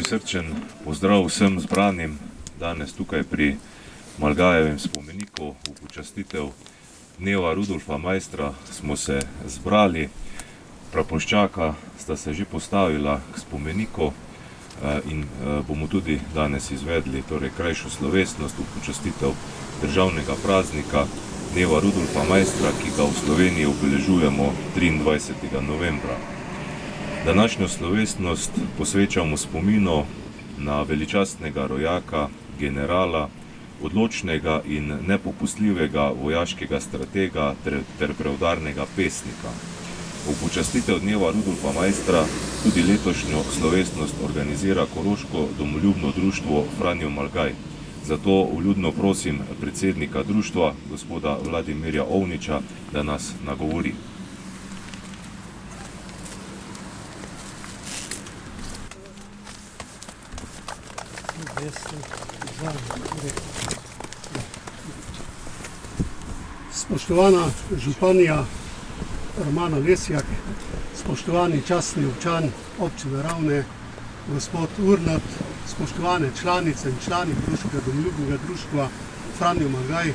prisrčen pozdrav vsem zbranim danes tukaj pri Malgajevem spomeniku. V počastitev dneva Rudolfa Maistra smo se zbrali, prapoščaka sta se že postavila k spomeniku in bomo tudi danes izvedli krajšo slovesnost v počastitev državnega praznika dneva Rudolfa Maistra, ki ga v Sloveniji obeležujemo 23. novembra. Današnjo slovesnost posvečamo spominu na veličastnega rojaka, generala, odločnega in nepopustljivega vojaškega stratega ter preudarnega pesnika. V počastitev dneva Rudolfa Maistra tudi letošnjo slovesnost organizira Koroško domoljubno društvo Franjo Malgaj. Zato vljudno prosim predsednika društva, gospoda Vladimirja Ovniča, da nas nagovori. Spoštovana županja Romana Lesjak, spoštovani častni občan občine Ravne, gospod Urnat, spoštovane članice in člani Koroškega domoljubnega društva Franjo Malgaj,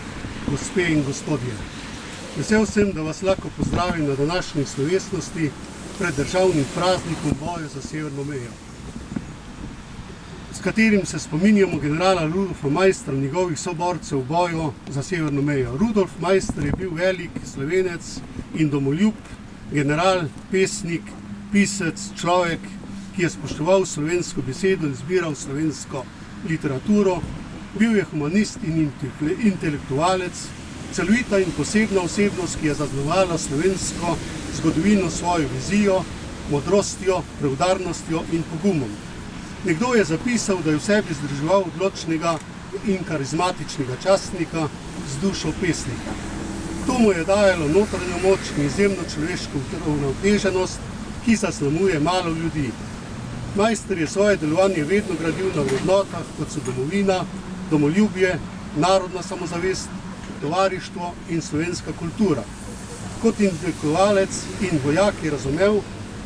gospe in gospodje. Vesel sem, da vas lahko pozdravim na današnji slovesnosti pred državnim praznikom boja za severno mejo, s katerim se spominjamo generala Rudolfa Maistra in njegovih soborcev v boju za severno mejo. Rudolf Maister je bil velik Slovenec in domoljub, general, pesnik, pisec, človek, ki je spoštoval slovensko besedo in zbiral slovensko literaturo. Bil je humanist in intelektualec, celovita in posebna osebnost, ki je zaznamovala slovensko zgodovino svojo vizijo, modrostjo, preudarnostjo in pogumom. Nekdo je zapisal, da je v sebi združeval odločnega in karizmatičnega častnika z dušo pesnika. To mu je dajalo notranjo moč in izjemno človeško uravnoteženost, ki zaznamuje malo ljudi. Maister je svoje delovanje vedno gradil na vrednotah, kot so domovina, domoljubje, narodna samozavest, tovarištvo in slovenska kultura. Kot intelektualec in vojak je razumel,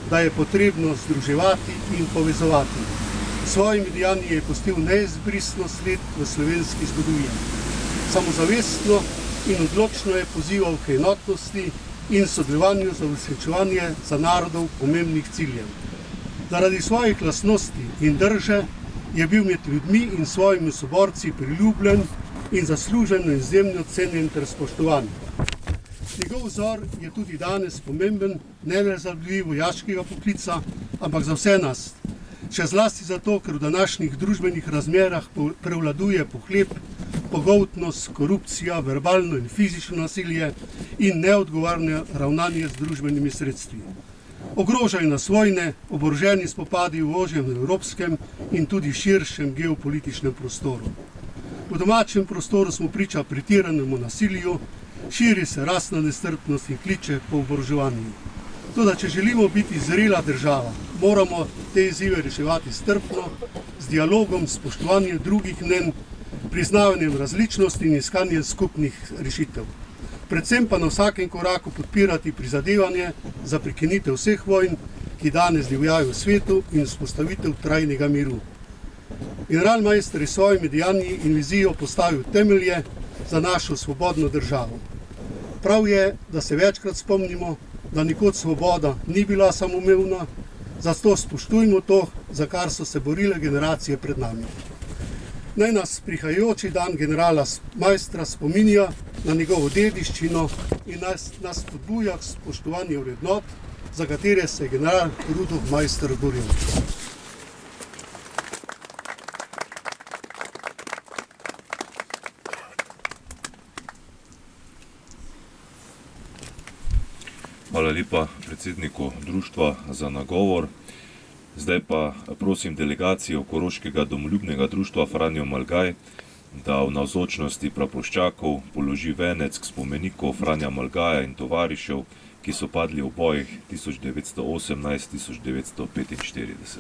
da je potrebno združevati in povezovati. Svojimi dejanji je pustil neizbrisno sled v slovenski zgodovini. Samozavestno in odločno je pozival k enotnosti in sodelovanju za uresničevanje za narodov pomembnih ciljev. Zaradi svojih lastnosti in drže je bil med ljudmi in svojimi soborci priljubljen in zasluženo izjemno cenjen ter spoštovan. Njegov vzor je tudi danes pomemben, ne le za ljudi vojaškega poklica, ampak za vse nas. Še zlasti zato, ker v današnjih družbenih razmerah prevladuje pohlep, pogoltnost, korupcija, verbalno in fizično nasilje in neodgovorno ravnanje z družbenimi sredstvi. Ogrožajo nas vojne, oboroženi spopadi v ožjem evropskem in tudi širšem geopolitičnem prostoru. V domačem prostoru smo priča pretiranemu nasilju, širi se rasna nestrpnost in kliče po oboroževanju. Toda, če želimo biti zrela država, moramo te izzive reševati strpno, z dialogom, spoštovanjem drugih mnenj, priznavanjem različnosti in iskanjem skupnih rešitev. Predvsem pa na vsakem koraku podpirati prizadevanje za prekinitev vseh vojn, ki danes divjajo v svetu, in vzpostavitev trajnega miru. General Maister je s svojimi dejanji in vizijo postavil temelje za našo svobodno državo. Prav je, da se večkrat spomnimo, da nikot svoboda ni bila samoumevna, zato spoštujmo to, za kar so se borile generacije pred nami. Naj nas prihajajoči dan generala Maistra spominja na njegovo dediščino in nas spodbuja k spoštovanju vrednot, za katere se je general Rudolf Maister boril. Hvala lepa predsedniku društva za nagovor. Zdaj pa prosim delegacijo Koroškega domoljubnega društva Franjo Malgaj, da v navzočnosti prapoščakov položi venec k spomeniku Franja Malgaja in tovarišev, ki so padli v bojih 1918-1945.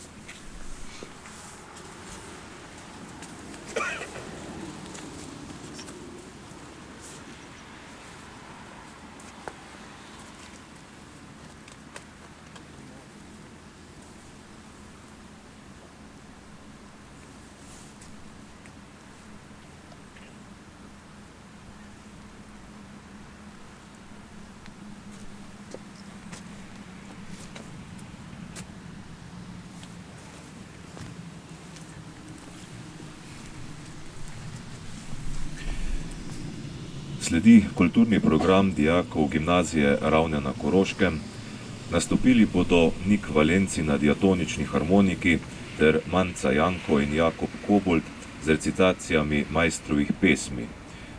Sledi kulturni program dijakov gimnazije Ravne na Koroškem. Nastopili bodo Nik Valenci na diatonični harmoniki ter Manca Janko in Jakob Kobold z recitacijami majstrovih pesmi.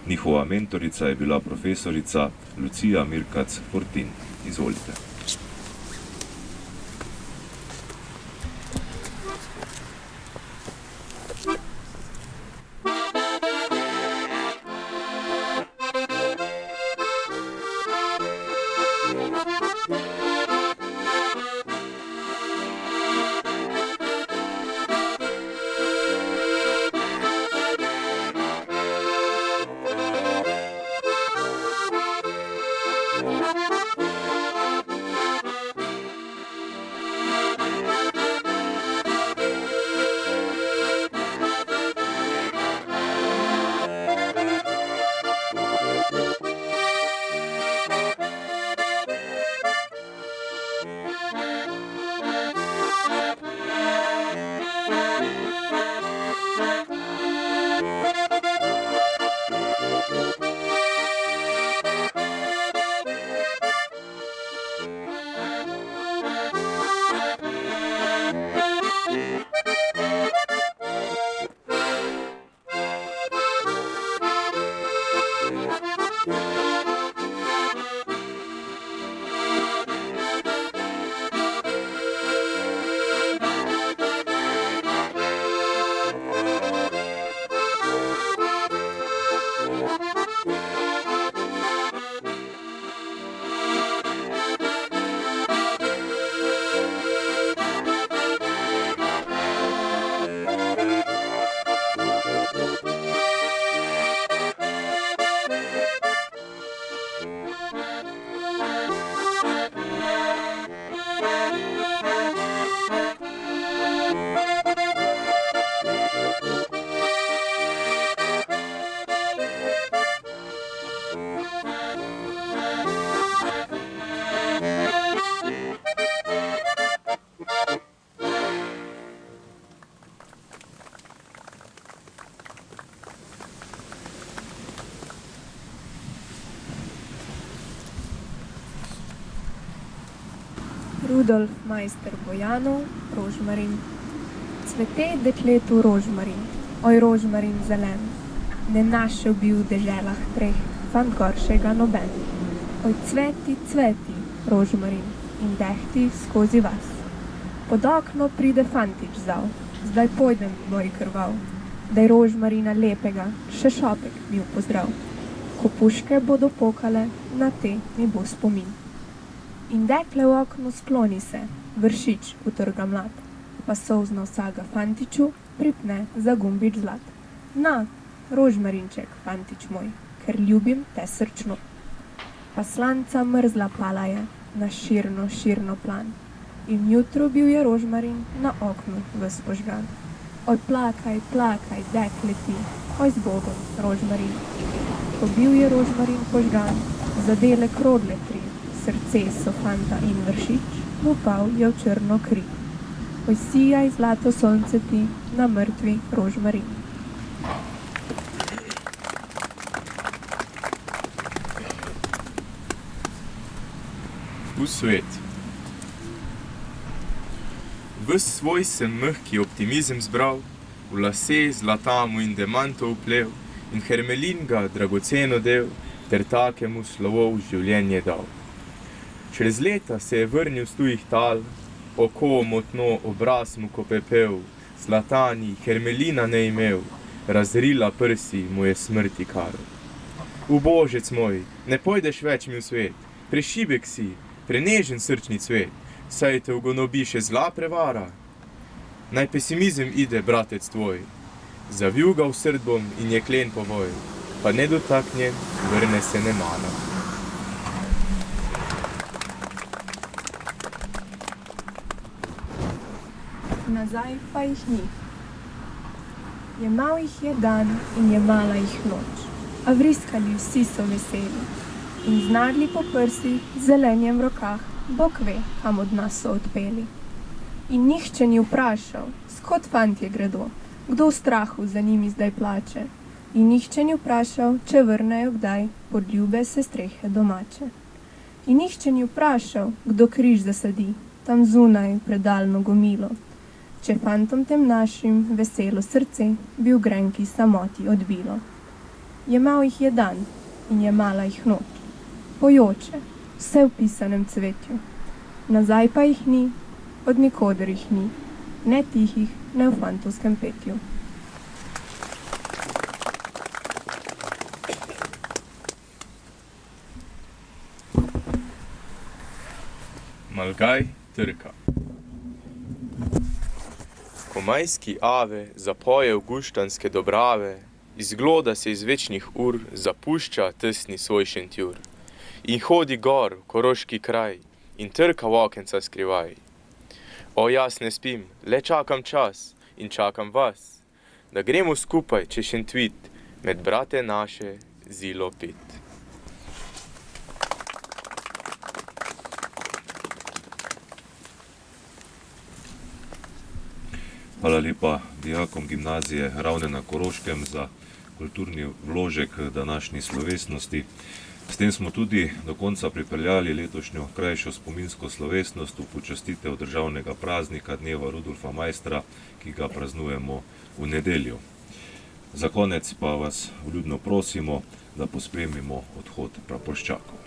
Njihova mentorica je bila profesorica Lucija Mirkac Fortin. Izvolite. Rudolf majster Bojanov, rožmarin. Cvete dekletu rožmarin, oj rožmarin zelen, ne našel bi v deželah treh, fant goršega noben. Oj cveti, cveti, rožmarin, in dehti skozi vas. Pod okno pride fantič zal, zdaj pojdem boj krval, daj rožmarina lepega, še šopek mi v pozdrav. Ko puške bodo pokale, na te mi bo spomin. In dekle v oknu skloni se, vršič utrga mlad, pa solzno vsaga fantiču pripne za gumbič zlat. Na, rožmarinček, fantič moj, ker ljubim te srčno. Pa slanca mrzla pala je na širno, širno plan, in jutro bil je rožmarin na oknu ves požgan. Oj plakaj, plakaj, dekle ti, oj z Bogom, rožmarin. Ko bil je rožmarin požgan, zadele krogle tri, srce so fanta in vršič, upal je v črno kri. Oj sijaj zlato sonce ti na mrtvi rožmarin. V svet. Ves svoj sem mehki optimizem zbral, v lase zlatamu in demantov plev, in hermelin ga dragoceno del, ter takemu slovo v življenje dal. Čez leta se je vrnil z tujih tal, oko motno, obraz mu ko pepel, zlatani hermelina ne imel, razrila prsi mu je smrti karo. Ubožec moj, ne pojdeš več mi v svet, prešibek si, prenežen srčni cvet, saj te ugonobi še zla prevara. Naj pesimizem ide, bratec tvoj, zavjugal srd bom in jeklen povoj, pa nedotaknjen vrne se nemano. Nazaj pa jih ni. Jemal jih je dan in jemala jih noč, a vriskali vsi so veseli in znadli po prsi z zelenjem v rokah, Bog ve, kam od nas so odpeli. In nihče ni vprašal, skod fantje gredo, kdo v strahu za njimi zdaj plače. In nihče ni vprašal, če vrnejo kdaj pod ljube se strehe domače. In nihče ni vprašal, kdo križ zasadi, tam zunaj predalno gomilo, če fantom tem našim veselo srce bi v grenki samoti odbilo. Jemal jih je dan in jemala jih noč, pojoče, vse v pisanem cvetju. Nazaj pa jih ni, od nikoder jih ni, ne tihih, ne v fantovskem petju. Malgaj trka. Ko majski ave zapoje v guštanske dobrave, izgloda se iz večnih ur zapušča tesni svoj šentjur in hodi gor v koroški kraj in trka v okenca skrivaj. O, jaz ne spim, le čakam čas in čakam vas, da gremo skupaj čez Šentvit med brate naše zilo pit. Hvala lepa dijakom gimnazije Ravne na Koroškem za kulturni vložek današnji slovesnosti. S tem smo tudi do konca pripeljali letošnjo krajšo spominsko slovesnost v počastitev državnega praznika Dneva Rudolfa Maistra, ki ga praznujemo v nedeljo. Za konec pa vas vljudno prosimo, da pospremimo odhod praporščakov.